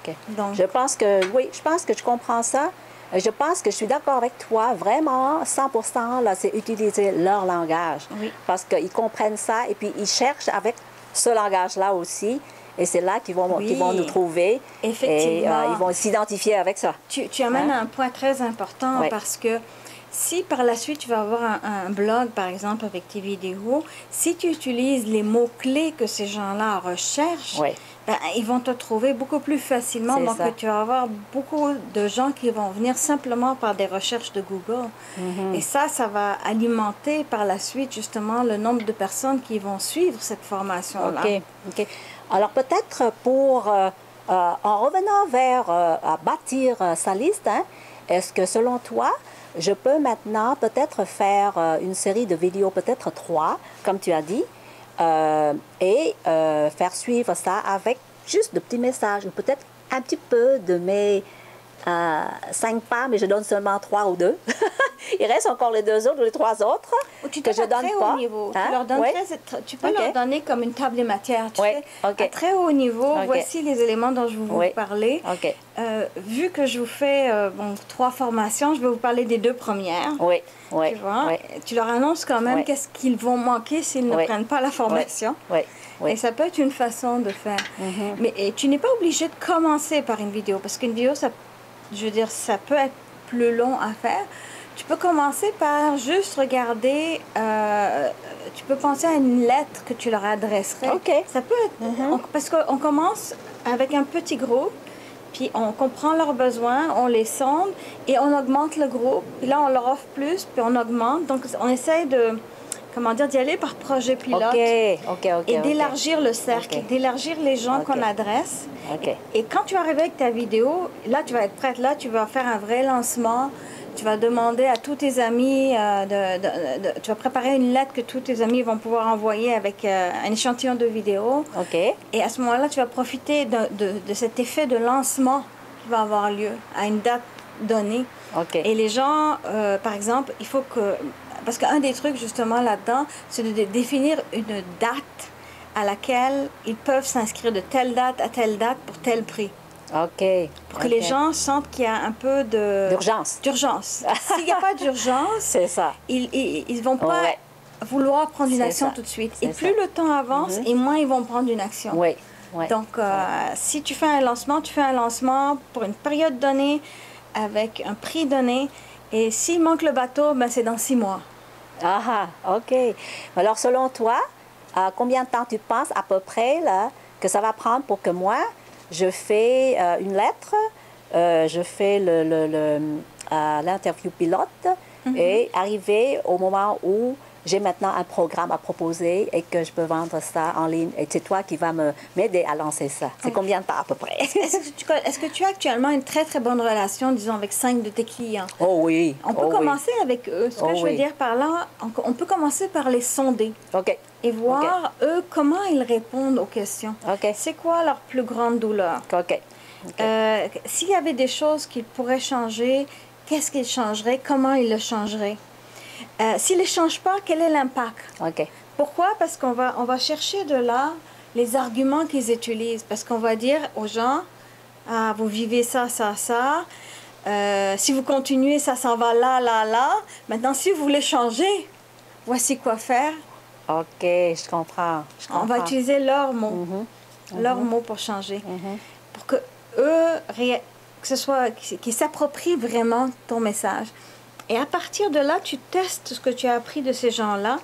OK. Donc, Je pense que, oui, je pense que je comprends ça. Je pense que je suis d'accord avec toi, vraiment, 100%, là, c'est utiliser leur langage. Oui. Parce qu'ils comprennent ça et puis ils cherchent avec ce langage-là aussi. Et c'est là qu'ils vont, Oui. qu'ils vont nous trouver. Effectivement. Et ils vont s'identifier avec ça. Tu amènes Hein? un point très important Oui. parce que si par la suite tu vas avoir un blog, par exemple, avec tes vidéos, si tu utilises les mots-clés que ces gens-là recherchent, Oui. ben, ils vont te trouver beaucoup plus facilement. C'est Donc, ça. tu vas avoir beaucoup de gens qui vont venir simplement par des recherches de Google. Et ça va alimenter par la suite, justement, le nombre de personnes qui vont suivre cette formation-là. OK. OK. Alors, peut-être pour, en revenant vers à bâtir sa liste, hein, est-ce que selon toi, je peux maintenant peut-être faire une série de vidéos, peut-être 3, comme tu as dit, et faire suivre ça avec juste de petits messages, ou peut-être un petit peu de mes 5 pas, mais je donne seulement 3 ou 2. Il reste encore les 2 autres ou les 3 autres Ou tu que donnes je à donne très pas. haut niveau. Hein? Tu, leur donnes Oui. tu peux OK. leur donner comme une table des matières. Tu Oui. sais, OK. à très haut niveau, OK. voici les éléments dont je vais vous Oui. parler. OK. Vu que je vous fais 3 formations, je vais vous parler des 2 premières. Oui. Oui. Tu vois, Oui. tu leur annonces quand même Oui. qu'est-ce qu'ils vont manquer s'ils ne Oui. prennent pas la formation. Oui. Oui. Et ça peut être une façon de faire. Mais tu n'es pas obligé de commencer par une vidéo, parce qu'une vidéo, ça, je veux dire, ça peut être plus long à faire. Tu peux commencer par juste regarder, tu peux penser à une lettre que tu leur adresserais. OK. Ça peut être, parce qu'on commence avec un petit groupe, puis on comprend leurs besoins, on les sonde et on augmente le groupe. Puis là, on leur offre plus, puis on augmente. Donc, on essaie de, comment dire, d'y aller par projet pilote. OK. Et d'élargir le cercle, OK. d'élargir les gens OK. qu'on adresse. OK. Et quand tu vas arriver avec ta vidéo, là, tu vas être prête. Là, tu vas faire un vrai lancement. Tu vas demander à tous tes amis, tu vas préparer une lettre que tous tes amis vont pouvoir envoyer avec un échantillon de vidéos. OK. Et à ce moment-là, tu vas profiter de cet effet de lancement qui va avoir lieu à une date donnée. OK. Et les gens, par exemple, il faut que... Parce qu'un des trucs, justement, là-dedans, c'est de définir une date à laquelle ils peuvent s'inscrire de telle date à telle date pour tel prix. OK. Pour que les gens sentent qu'il y a un peu de... D'urgence. D'urgence. S'il n'y a pas d'urgence, C'est ça. ils ne vont pas Ouais. vouloir prendre une C'est action ça. tout de suite. C'est Et plus ça. le temps avance, et moins ils vont prendre une action. Oui. Oui. Donc, si tu fais un lancement, tu fais un lancement pour une période donnée, avec un prix donné. Et s'il manque le bateau, ben, c'est dans 6 mois. Ah, OK. Alors, selon toi, combien de temps tu penses à peu près là, que ça va prendre pour que moi, je fais une lettre, je fais l'interview pilote et arriver au moment où j'ai maintenant un programme à proposer et que je peux vendre ça en ligne. Et c'est toi qui vas m'aider à lancer ça. C'est combien de temps à peu près? Est-ce que tu as actuellement une très, très bonne relation, disons, avec 5 de tes clients? Oh oui. On peut commencer avec eux. Ce que je veux oui. dire par là, on peut commencer par les sonder. OK. Et voir, eux, comment ils répondent aux questions. OK. C'est quoi leur plus grande douleur? OK. S'il y avait des choses qu'ils pourraient changer, qu'est-ce qu'ils changeraient? Comment ils le changeraient? S'ils ne les changent pas, quel est l'impact? OK. Pourquoi? Parce qu'on va chercher de là les arguments qu'ils utilisent. Parce qu'on va dire aux gens, ah, vous vivez ça, ça, ça. Si vous continuez, ça s'en va là, là, là. Maintenant, si vous voulez changer, voici quoi faire. OK, je comprends. On va utiliser leurs mots. Leurs mots pour changer. Pour que eux, qu'ils s'approprient vraiment ton message. Et à partir de là, tu testes ce que tu as appris de ces gens-là